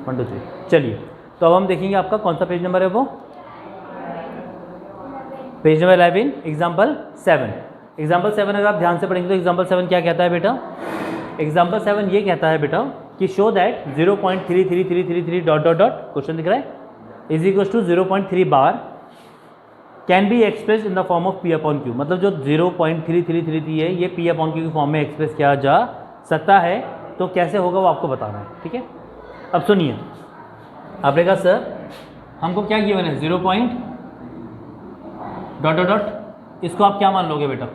1 2 3। चलिए, तो अब हम देखेंगे आपका कौन सा पेज नंबर है, वो पेज नंबर 11, एग्जाम्पल 7। एग्जाम्पल 7 अगर आप ध्यान से पढ़ेंगे तो एग्जाम्पल 7 क्या कहता है बेटा? एग्जाम्पल 7 ये कहता है बेटा कि show that 0.33333 dot dot dot, question दिख रहा है, is equal to 0.3 bar can be express in the form of P upon Q. मतलब जो 0.3333 है ये पी अपॉन क्यू की फॉर्म में एक्सप्रेस किया जा सकता है। तो कैसे होगा वो आपको बताना है, ठीक है। अब सुनिए, आपने कहा सर हमको क्या गिवन है, 0. डॉट डॉट डॉट, इसको आप क्या मान लोगे बेटा?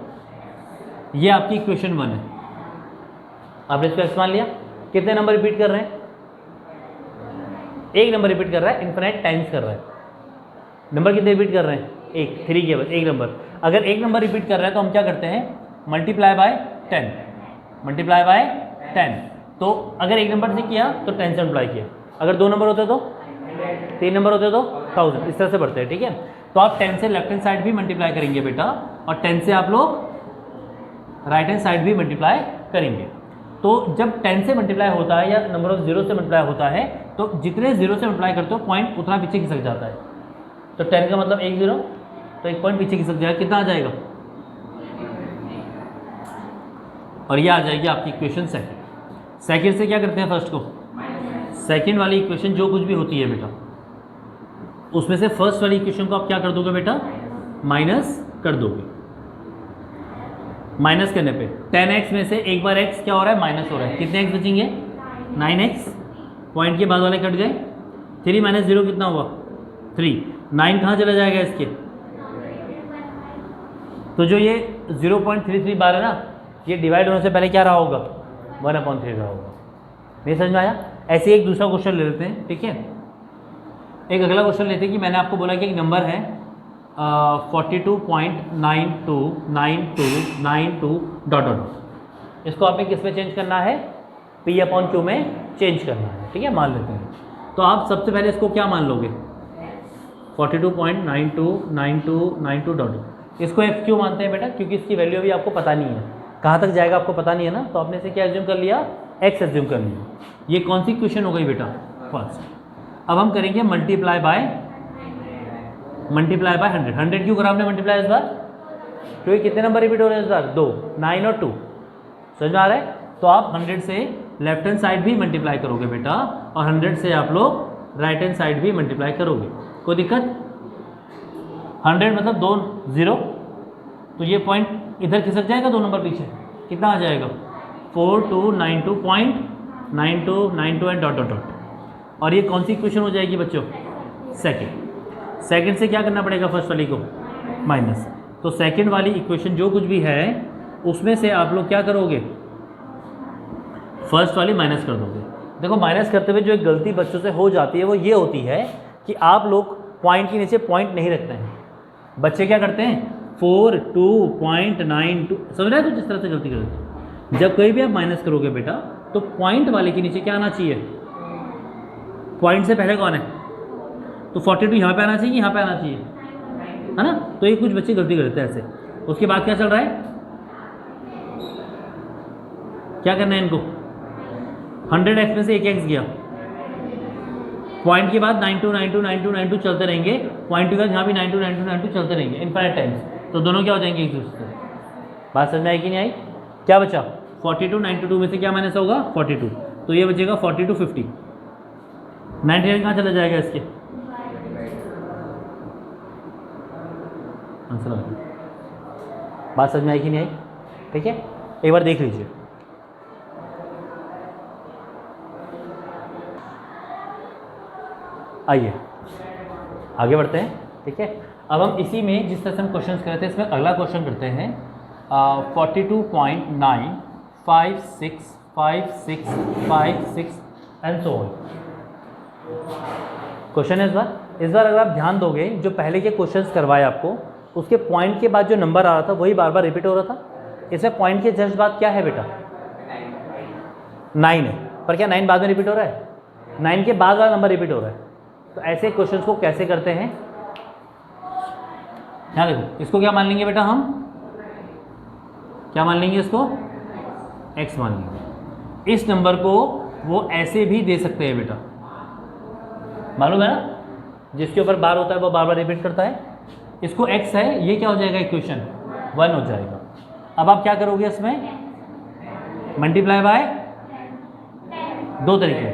ये आपकी इक्वेशन 1 है। आपने इसको एक्स मान लिया। कितने नंबर रिपीट कर रहे हैं? एक नंबर रिपीट कर रहा है, इन्फिनाइट टाइम्स कर रहा है। नंबर कितने रिपीट कर रहे हैं? एक, 3 के बाद एक नंबर। अगर एक नंबर रिपीट कर रहा है तो हम क्या करते हैं, मल्टीप्लाई बाय 10, मल्टीप्लाई बाय 10। तो अगर एक नंबर से किया तो 10 से मल्टीप्लाई किया, अगर 2 नंबर होते तो, 3 नंबर होते तो 1000, इस तरह से बढ़ते हैं, ठीक है। तो आप 10 से लेफ्ट हैंड साइड भी मल्टीप्लाई करेंगे बेटा, और 10 से आप लोग राइट हैंड साइड भी मल्टीप्लाई करेंगे। तो जब 10 से मल्टीप्लाई होता है या नंबर ऑफ जीरो से मल्टीप्लाई होता है तो जितने जीरो से मल्टीप्लाई करते हो पॉइंट उतना पीछे खिसक जाता है। तो 10 का मतलब 1 0, तो 1 पॉइंट पीछे खिसक जाएगा, कितना आ जाएगा? और ये आ जाएगी आपकी इक्वेशन सेकंड। सेकंड से क्या करते हैं फर्स्ट को? सेकंड वाली इक्वेशन जो कुछ भी होती है बेटा उसमें से फर्स्ट वाली इक्वेशन को आप क्या कर दोगे बेटा? माइनस कर दोगे। माइनस करने पे 10x में से एक बार x क्या हो रहा है? माइनस हो रहा है। कितने x बचेंगे? 9x। पॉइंट के बाद वाले कट गए। 3 माइनस 0 कितना हुआ? 3। 9 कहाँ चला जाएगा इसके? तो जो ये 0.33 बार है ना, ये डिवाइड होने से पहले क्या रहा होगा? 1/3 रहा होगा। नहीं समझ में आया? ऐसे ही एक दूसरा क्वेश्चन ले लेते हैं, ठीक है। एक अगला क्वेश्चन लेते हैं कि मैंने आपको बोला कि एक नंबर है 42.929292 डॉट डॉट डॉट। इसको आपने किस में चेंज करना है? पी अपॉन क्यू में चेंज करना है, ठीक है। मान लेते हैं। तो आप सबसे पहले इसको क्या मान लोगे? 42.929292 डॉट डॉट। इसको एक्स क्यू मानते हैं बेटा, क्योंकि इसकी वैल्यू अभी आपको पता नहीं है, कहाँ तक जाएगा आपको पता नहीं है ना। तो आपने इसे क्या एज्यूम कर लिया? एक्स एज्यूम कर लिया। ये कौन सी इक्वेशन हो गई बेटा? फर्स्ट। अब हम करेंगे मल्टीप्लाई बाय 100। 100 क्यों करा हमने मल्टीप्लाई इस बार? क्योंकि कितने नंबर रिपीट हो रहे हैं इस बार? 2, 9 और 2। समझ में आ रहा है? तो आप 100 से लेफ्ट हैंड साइड भी मल्टीप्लाई करोगे बेटा, और 100 से आप लोग राइट हैंड साइड भी मल्टीप्लाई करोगे। कोई दिक्कत? 100 मतलब 2 0, तो ये पॉइंट इधर खिसक जाएगा 2 नंबर पीछे, कितना आ जाएगा? 4292.9292 एंड डॉट डॉट डॉट। और ये कौन सी इक्वेशन हो जाएगी बच्चों? सेकंड। सेकंड से क्या करना पड़ेगा? फर्स्ट वाली को माइनस। तो सेकंड वाली इक्वेशन जो कुछ भी है उसमें से आप लोग क्या करोगे? फर्स्ट वाली माइनस कर दोगे। देखो माइनस करते हुए जो एक गलती बच्चों से हो जाती है वो ये होती है कि आप लोग पॉइंट के नीचे पॉइंट नहीं रखते हैं। बच्चे क्या करते हैं? 42.92, समझ रहे हैं? तो जिस तरह से गलती करते हैं, जब कहीं भी आप माइनस करोगे बेटा तो पॉइंट वाले के नीचे क्या आना चाहिए? पॉइंट से पहले कौन है? तो 42 यहाँ पे आना चाहिए, यहाँ पे आना चाहिए, है ना। तो ये कुछ बच्चे गलती करते हैं ऐसे। उसके बाद क्या चल रहा है? क्या करना है इनको? 100x में से एक x गया, पॉइंट के बाद 92929292 चलते रहेंगे, पॉइंट के बाद यहाँ भी 929292 चलते रहेंगे इनफाइनाइट टाइम्स। तो दोनों क्या हो जाएंगे? एक दूसरे से। बात समझ में आई कि नहीं आई? क्या बचा? 42 92 में से क्या माइनस होगा? 42, तो ये बचेगा 42 50। 99 कहाँ चला जाएगा इसके? आंसर आ गया। बात समझ में आई कि नहीं आई? ठीक है, एक बार देख लीजिए। आइए आगे बढ़ते हैं, ठीक है। अब हम इसी में जिस तरह से हम क्वेश्चन कर रहे थे इसमें अगला क्वेश्चन करते हैं 42.9565656 एंड सो ऑन। क्वेश्चन है इस बार अगर आप ध्यान दोगे जो पहले के क्वेश्चंस करवाए आपको उसके पॉइंट के बाद जो नंबर आ रहा था वही बार बार रिपीट हो रहा था। इसमें पॉइंट के जस्ट बाद क्या है बेटा? 9 है, पर क्या 9 बाद में रिपीट हो रहा है? 9 के बाद वाला नंबर रिपीट हो रहा है। तो ऐसे क्वेश्चन को कैसे करते हैं? यहाँ देखो, इसको क्या मान लेंगे बेटा? हम क्या मान लेंगे? इसको x मान लेंगे। इस नंबर को वो ऐसे भी दे सकते हैं बेटा, मालूम है ना, जिसके ऊपर बार होता है वो बार बार रिपीट करता है। इसको x है, ये क्या हो जाएगा इक्वेशन 1 हो जाएगा। अब आप क्या करोगे इसमें, मल्टीप्लाई बाय दो तरीके,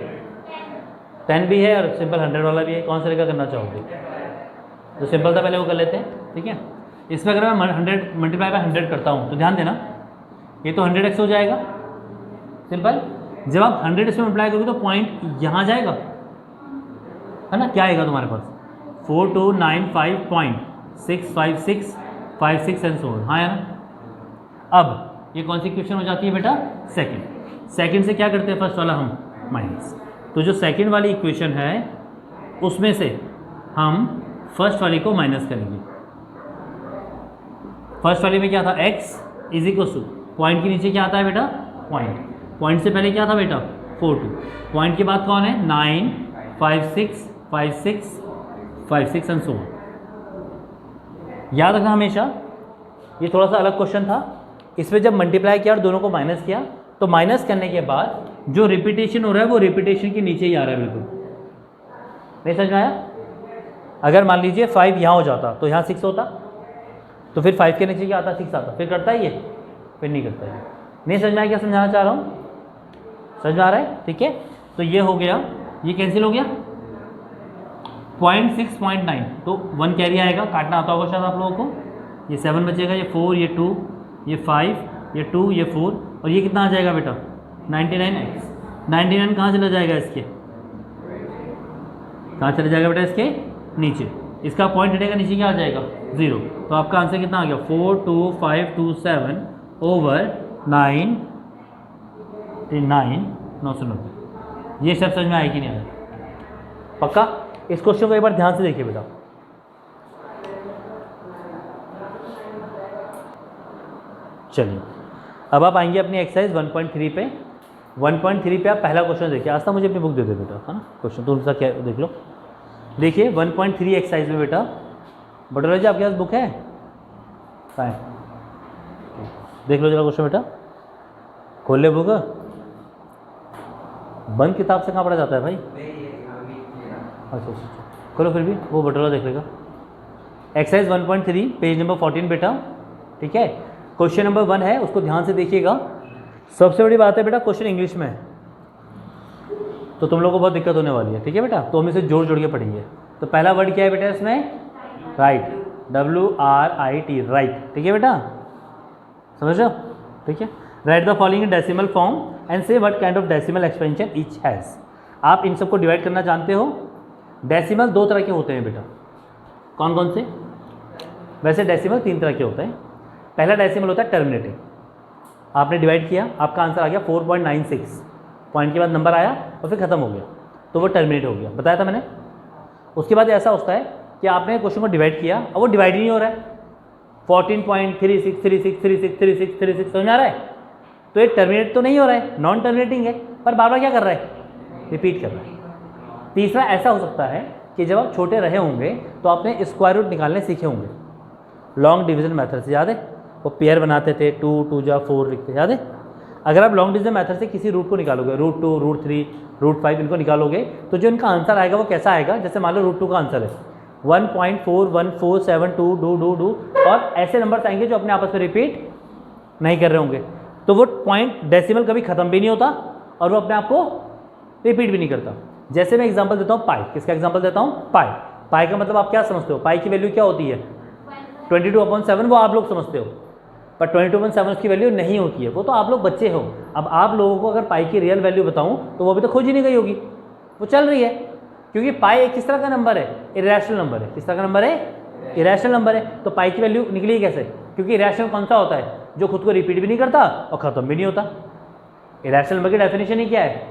10 भी है और सिंपल 100 वाला भी है, कौन सा तरीका करना चाहोगे? जो सिंपल था पहले वो कर लेते हैं, ठीक है। इसमें अगर मैं 100 मल्टीप्लाई बाय 100 करता हूँ तो ध्यान देना, ये तो 100x हो जाएगा सिंपल। जब आप 100 इसमें मल्टीप्लाई करोगे तो पॉइंट यहाँ जाएगा, है ना, क्या आएगा तुम्हारे पास 4295.65656 एंड सो, हाँ है ना। अब ये कौन सी इक्वेशन हो जाती है बेटा, सेकंड से क्या करते हैं फर्स्ट वाला हम माइनस, तो जो सेकंड वाली इक्वेशन है उसमें से हम फर्स्ट वाली को माइनस करेंगे। फर्स्ट वाली में क्या था, x is equal two point के नीचे क्या आता है बेटा, पॉइंट से पहले क्या था बेटा 42, पॉइंट के बाद कौन है 9 5 6 5 6 5 6 एंड सो ऑन। याद रखना हमेशा, ये थोड़ा सा अलग क्वेश्चन था। इसमें जब मल्टीप्लाई किया और दोनों को माइनस किया तो माइनस करने के बाद जो रिपीटेशन हो रहा है वो रिपीटेशन के नीचे ही आ रहा है, बिल्कुल नहीं समझ में आया। अगर मान लीजिए 5 यहाँ हो जाता तो यहाँ 6 होता, तो फिर 5 के नीचे क्या आता 6 आता, फिर करता है ये, फिर नहीं करता है। नहीं समझ में आया क्या समझाना चाह रहा हूँ, समझ में आ रहा है, ठीक है। तो ये हो गया, ये कैंसिल हो गया 0.6.9, तो 1 कैरी आएगा, काटना आता होगा शायद आप लोगों को। ये 7 बचेगा, ये 4, ये 2, ये 5, ये 2, ये 4, और ये कितना आ जाएगा बेटा 99x। 99 कहाँ चला जाएगा, इसके कहाँ चला जाएगा बेटा, इसके नीचे। इसका पॉइंट हटेगा, नीचे क्या आ जाएगा 0। तो आपका आंसर कितना आ गया 42527 ओवर 990। ये सब समझ में आया कि नहीं आया, पक्का। इस क्वेश्चन को एक बार ध्यान से देखिए बेटा। चलिए अब आप आएंगे अपनी एक्सरसाइज 1.3 पे। 1.3 पे आप पहला क्वेश्चन देखिए। आज तक मुझे अपनी बुक दे दे बेटा, है ना, क्वेश्चन तो उनका क्या देख लो। देखिए 1.3 एक्सरसाइज में बेटा, बटोरा जी आपके पास बुक है, कहाँ है, देख लो जरा क्वेश्चन बेटा, खोल ले बुक। बंद किताब से कहाँ पढ़ा जाता है भाई, अच्छा खोलो, फिर भी वो बटोरा देख लेगा। एक्सरसाइज 1.3 पेज नंबर 14 बेटा, ठीक है। क्वेश्चन नंबर 1 है, उसको ध्यान से देखिएगा। सबसे बड़ी बात है बेटा क्वेश्चन इंग्लिश में है, तो तुम लोग को बहुत दिक्कत होने वाली है, ठीक है बेटा। तो हम इसे जोड़ जोड़ के पढ़ेंगे। तो पहला वर्ड क्या है बेटा इसमें, राइट, WRIT, राइट, ठीक है बेटा, समझ लो, ठीक है। Write the following in decimal form and say what kind of decimal expansion each has. आप इन सबको डिवाइड करना जानते हो। डेसिमल 2 तरह के होते हैं बेटा, कौन कौन से, वैसे डेसिमल 3 तरह के होते हैं। पहला डेसिमल होता है टर्मिनेटिंग, आपने डिवाइड किया, आपका आंसर आ गया 4.96, पॉइंट के बाद नंबर आया और फिर खत्म हो गया, तो वो टर्मिनेट हो गया, बताया था मैंने। उसके बाद ऐसा होता है कि आपने क्वेश्चन को डिवाइड किया और वो डिवाइड ही नहीं हो रहा है, 14.3636363636 समझ आ रहा है, तो ये टर्मिनेट तो नहीं हो रहा है, नॉन टर्मिनेटिंग है, पर बार बार क्या कर रहा है, रिपीट कर रहा है। तीसरा ऐसा हो सकता है कि जब आप छोटे रहे होंगे तो आपने स्क्वायर रूट निकालने सीखे होंगे, लॉन्ग डिवीजन मेथड से, याद है, वो पेयर बनाते थे, 2 2 जा 4 लिखते, याद है। अगर आप लॉन्ग डिवीजन मेथड से किसी रूट को निकालोगे, √2 √3 √5 इनको निकालोगे, तो जो इनका आंसर आएगा वो कैसा आएगा, जैसे मान लो √2 का आंसर है 1.414722 और ऐसे नंबर्स आएंगे जो अपने आपस में रिपीट नहीं कर रहे होंगे, तो वो पॉइंट डेसिमल कभी खत्म भी नहीं होता और वो अपने आप को रिपीट भी नहीं करता। जैसे मैं एग्जांपल देता हूँ पाई, किसका एग्जांपल देता हूँ, पाई का मतलब आप क्या समझते हो, पाई की वैल्यू क्या होती है 22/7, वो आप लोग समझते हो, पर 22/7 उसकी वैल्यू नहीं होती है, वो तो आप लोग बच्चे हो। अब आप लोगों को अगर पाई की रियल वैल्यू बताऊं तो वो अभी तो खोज ही नहीं गई होगी, वो चल रही है, क्योंकि पाई एक किस तरह का नंबर है, इरेशनल नंबर है। किस तरह का नंबर है, इरेशनल नंबर है। तो पाई की वैल्यू निकली कैसे, क्योंकि इरेशनल कौन सा होता है, जो खुद को रिपीट भी नहीं करता और ख़त्म भी नहीं होता। इरेशनल नंबर की डेफिनेशन ही क्या है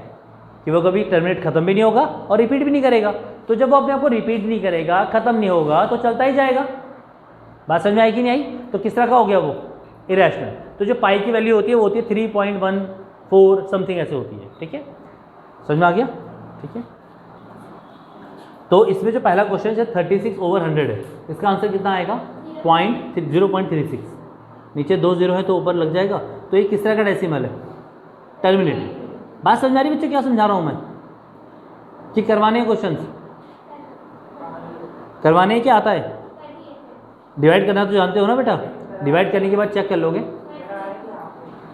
कि वो कभी टर्मिनेट खत्म भी नहीं होगा और रिपीट भी नहीं करेगा। तो जब वो अपने आप को रिपीट नहीं करेगा, खत्म नहीं होगा, तो चलता ही जाएगा। बात समझ में आई कि नहीं आई। तो किस तरह का हो गया वो, इरेशनल। तो जो पाई की वैल्यू होती है वो होती है 3.14 समथिंग ऐसे होती है, ठीक है, समझ में आ गया, ठीक है। तो इसमें जो पहला क्वेश्चन है 36/100 है, इसका आंसर कितना आएगा 0.36, नीचे 2 0 है तो ऊपर लग जाएगा। तो ये किस तरह का डेसिमल है, टर्मिनेटिंग, बात समझ आ रही बच्चों क्या समझा रहा हूँ मैं? कि करवाने हैं क्वेश्चन, करवाने हैं क्या आता है? डिवाइड करना तो जानते हो ना बेटा, डिवाइड करने के बाद चेक कर लोगे।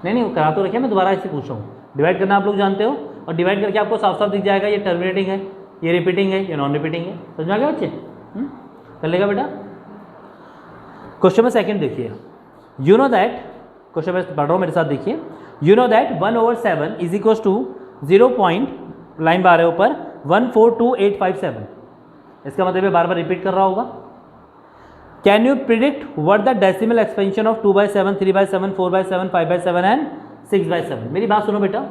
नहीं वो करा तो रखिए, मैं दोबारा ऐसे पूछ रहा हूँ। डिवाइड करना आप लोग जानते हो, और डिवाइड करके आपको साफ साफ दिख जाएगा ये टर्मिनेटिंग है, ये रिपीटिंग है, ये नॉन रिपीटिंग है। समझ में आ गया बच्चे? कर लेगा बेटा। क्वेश्चन में सेकंड देखिए, यू नो दैट, क्वेश्चन में पढ़ रहा हूँ मेरे साथ देखिए, you know that 1/7 is equal to 0. Line bar है ऊपर 142857। इसका मतलब बार बार रिपीट कर रहा होगा। Can you predict what the decimal expansion of 2/7, 3/7, 4/7, 5/7 and 6/7? मेरी बात सुनो बेटा,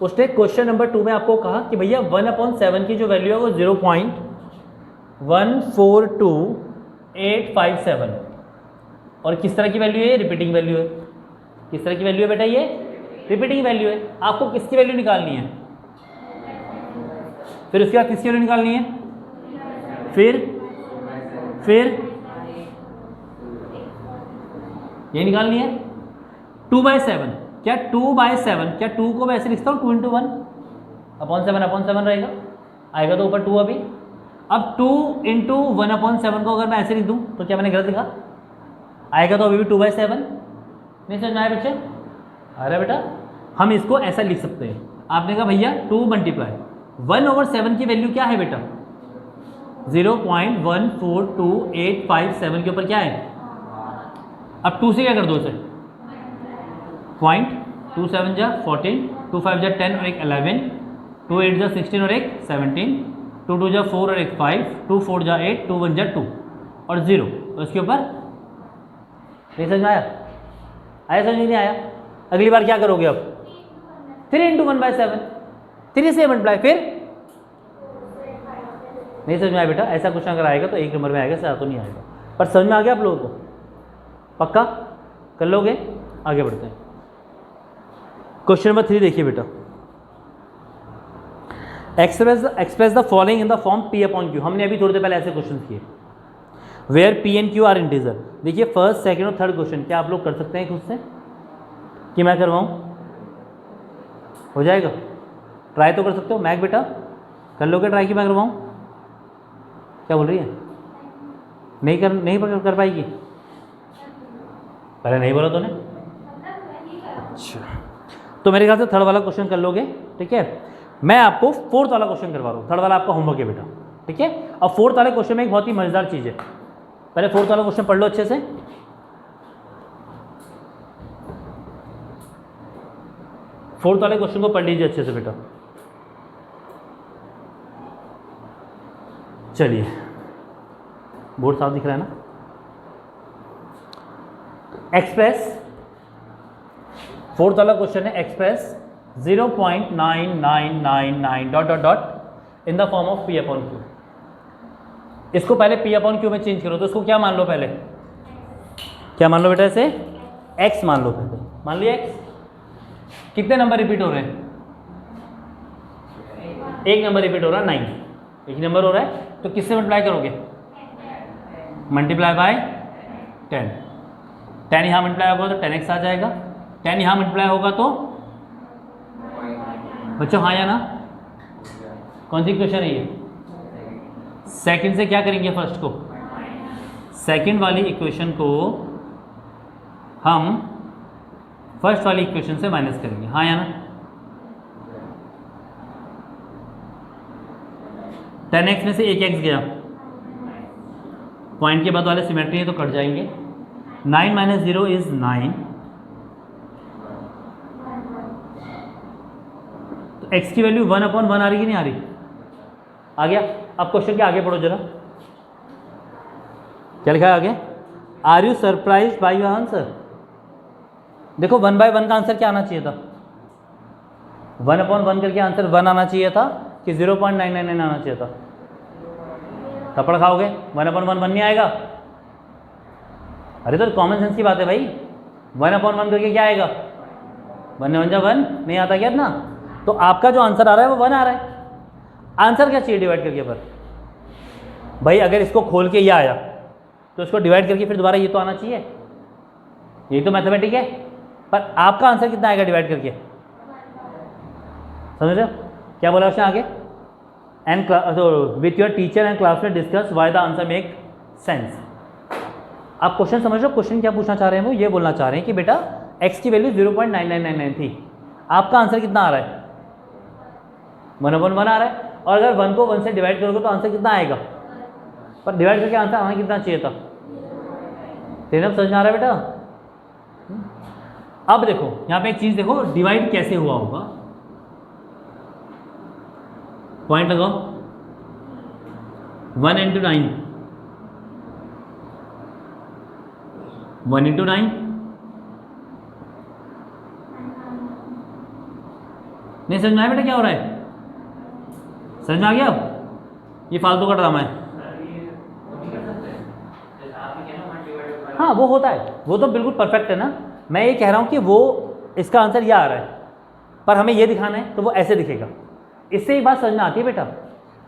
उसने क्वेश्चन नंबर 2 में आपको कहा कि भैया 1/7 की जो वैल्यू है वो 0.142857, और किस तरह की वैल्यू है? रिपीटिंग वैल्यू है। किस तरह की वैल्यू है बेटा? ये रिपीटिंग वैल्यू है। आपको किसकी वैल्यू निकालनी है? फिर उसके बाद किसकी वैल्यू निकालनी है? फिर ये निकालनी है 2/7। क्या 2/7? क्या 2 को मैं ऐसे लिखता हूँ 2 × 1/7 रहेगा, आएगा तो ऊपर 2 अभी। अब 2 × 1/7 को अगर मैं ऐसे लिख दूँ तो क्या मैंने गलत लिखा? आएगा तो अभी भी 2/7। नहीं समझ में आया बच्चे? आ रहा है बेटा? हम इसको ऐसा लिख सकते हैं। आपने कहा भैया 2 × 1/7 की वैल्यू क्या है बेटा? 0.142857 के ऊपर क्या है? अब 2 से क्या कर दो इसे? 0.27 जा 14, 2 5 जा 10 और एक 11, 2 8 जा 16 और एक 17, 2 2 जा 4 और एक 5, 2 4 जा 8, 2 1 जा 2 और 0। तो इसके ऊपर नहीं समझ में आया? आया समझ नहीं आया? अगली बार क्या करोगे अब? 3 × 1/7, 3 से मल्टीप्लाई, फिर नहीं समझ में आया बेटा? ऐसा क्वेश्चन अगर आएगा तो 1 नंबर में आएगा, ज़्यादा तो नहीं आएगा। पर समझ में आ गया आप लोगों को? पक्का कर लोगे? आगे बढ़ते हैं। क्वेश्चन नंबर 3 देखिए बेटा, express the following in the form P/Q। हमने अभी थोड़ी देर पहले ऐसे क्वेश्चन किए, where P and Q are integer. देखिए फर्स्ट, सेकंड और थर्ड क्वेश्चन क्या आप लोग कर सकते हैं खुद से कि मैं करवाऊँ? हो जाएगा? ट्राई तो कर सकते हो। मैक बेटा कर लोगे ट्राई कि मैं करवाऊँ? क्या बोल रही है? नहीं कर पाएगी? पहले नहीं बोला तूने? अच्छा, तो मेरे ख्याल से थर्ड वाला क्वेश्चन कर लोगे। ठीक है, मैं आपको फोर्थ वाला क्वेश्चन करवा रहा हूँ। थर्ड वाला आपका होमवर्क है बेटा। ठीक है, अब फोर्थ वाले क्वेश्चन में एक बहुत ही मजेदार चीज़ है। पहले फोर्थ वाला क्वेश्चन पढ़ लो अच्छे से। फोर्थ वाले क्वेश्चन को पढ़ लीजिए अच्छे से बेटा। चलिए, बोर्ड साफ दिख रहा है ना? एक्सप्रेस, फोर्थ वाला क्वेश्चन है express 0.9999 in the form of P/Q। इसको पहले P/Q में चेंज करो, तो इसको क्या मान लो? पहले क्या मान लो बेटा? इसे x मान लो पहले। मान लिया x। कितने नंबर रिपीट हो रहे हैं? एक नंबर रिपीट हो रहा है, 9। एक नंबर हो रहा है, तो किससे मल्टीप्लाई करोगे? Multiply by 10। 10 यहाँ मल्टीप्लाई होगा तो 10x आ जाएगा। 10 यहाँ मल्टीप्लाई होगा तो बच्चों हाँ या ना? कौन सी इक्वेशन है ये? सेकंड से क्या करेंगे? फर्स्ट को, सेकंड वाली इक्वेशन को हम फर्स्ट वाली इक्वेशन से माइनस करेंगे। हाँ या ना? 10x में से एक x गया, पॉइंट के बाद वाले सिमेट्री है तो कट जाएंगे। 9 - 0 इज 9। तो x की वैल्यू 1/1 आ रही कि नहीं आ रही? आ गया। अब क्वेश्चन के आगे पढ़ो जरा, क्या लिखा है आगे? Are you surprised by your answer? देखो 1/1 का आंसर क्या आना चाहिए था? 1/1 करके आंसर 1 आना चाहिए था कि 0.999 आना चाहिए था? थप्पड़ खाओगे? 1/1 1 नहीं आएगा। अरे तो कॉमन सेंस की बात है भाई। 1/1 करके क्या आएगा? 1 1 1 नहीं आता क्या ना? तो आपका जो आंसर आ रहा है वो 1 आ रहा है। आंसर क्या चाहिए डिवाइड करके? पर भाई अगर इसको खोल के ये आया तो इसको डिवाइड करके फिर दोबारा ये तो आना चाहिए। यही तो मैथमेटिक है। पर आपका आंसर कितना आएगा डिवाइड करके? समझ रहे हो क्या बोला उसने आगे? And with your teacher and class में discuss why the answer make sense. आप क्वेश्चन समझ रहे हो? क्वेश्चन क्या पूछना चाह रहे हैं वो ये बोलना चाह रहे हैं कि बेटा x की वैल्यू 0.9999 थी, आपका आंसर कितना आ रहा है? 1/1 आ रहा है, और अगर 1 को 1 से डिवाइड करोगे तो आंसर कितना आएगा? पर डिवाइड करके आंसर आना कितना चाहिए था? तेरे समझ में आ रहा है बेटा? अब देखो यहाँ पे एक चीज देखो, डिवाइड कैसे हुआ होगा, पॉइंट लगाओ। 1 into 9, 1 into 9, नहीं समझ में आया बेटा क्या हो रहा है? समझ में आ गया? ये फालतू का ड्रामा है। हाँ वो होता है, वो तो बिल्कुल परफेक्ट है ना। मैं ये कह रहा हूँ कि वो इसका आंसर ये आ रहा है, पर हमें ये दिखाना है तो वो ऐसे दिखेगा। इससे एक बात समझ में आती है बेटा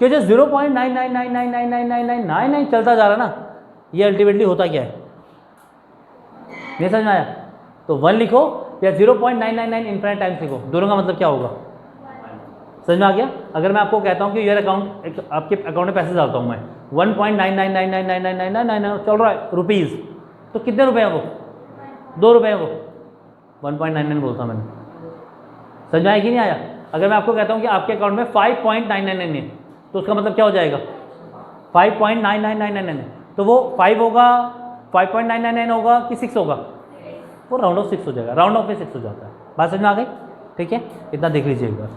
कि जो 0.99999999 चलता जा रहा है ना, ये अल्टीमेटली होता क्या है? नहीं समझ में आया? तो 1 लिखो या 0.999 इन्फिनिट टाइम्स लिखो, दोनों का मतलब क्या होगा? समझ में आ गया? अगर मैं आपको कहता हूँ कि यार अकाउंट, आपके अकाउंट में पैसे डालता हूँ मैं 1.99999999 चल रहा है रुपीज़, तो कितने रुपए हैं वो? 2 रुपये हैं वो, 1.99 बोलता मैंने। समझ में आया कि नहीं आया? अगर मैं आपको कहता हूँ कि आपके अकाउंट में 5.999 है तो उसका मतलब क्या हो जाएगा? 5.9999, तो वो 5 होगा, 5.999 होगा कि 6 होगा? वो राउंड ऑफ 6 हो जाएगा, राउंड ऑफ में 6 हो जाता है। बात समझ में आ गई? ठीक है, इतना देख लीजिए एक बार।